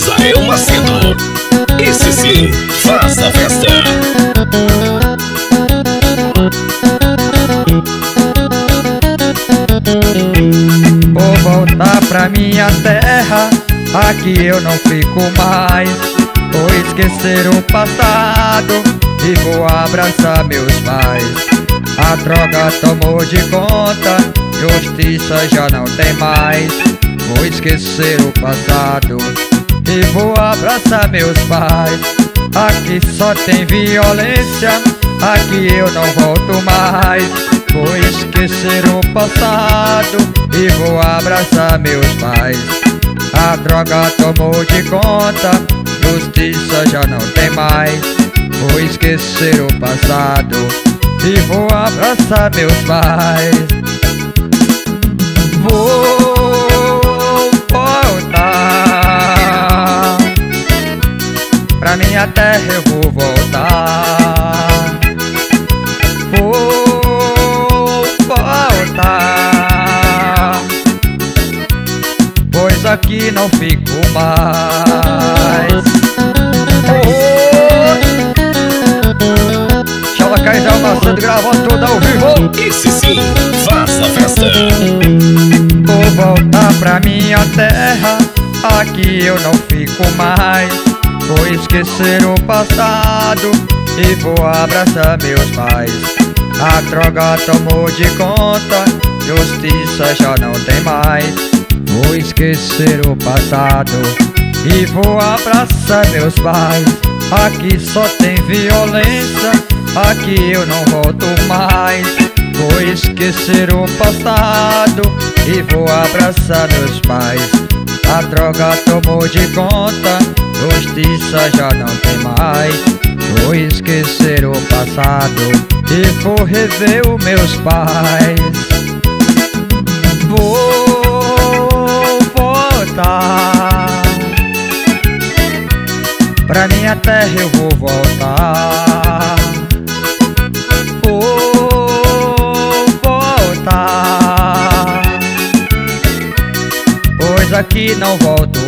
Israel Macedo. Esse sim, faz a festa. Vou voltar pra minha terra, aqui eu não fico mais. Vou esquecer o passado e vou abraçar meus pais. A droga tomou de conta, justiça já não tem mais. Vou esquecer o passado e vou abraçar meus pais. Aqui só tem violência, aqui eu não volto mais. Vou esquecer o passado e vou abraçar meus pais. A droga tomou de conta, justiça já não tem mais. Vou esquecer o passado e vou abraçar meus pais. Vou voltar pra minha terra, eu vou voltar. Vou voltar, pois aqui não fico mais. Israel Macedo gravando tudo ao vivo. Esse sim, faz a festa. Vou voltar pra minha terra, aqui eu não fico mais. Vou esquecer o passado e vou abraçar meus pais. A droga tomou de conta, justiça já não tem mais. Vou esquecer o passado e vou abraçar meus pais. Aqui só tem violência, aqui eu não volto mais. Vou esquecer o passado e vou abraçar meus pais. A droga tomou de conta, justiça já não tem mais. Vou esquecer o passado e vou rever os meus pais. Vou voltar pra minha terra, eu vou voltar. Vou voltar, pois aqui não volto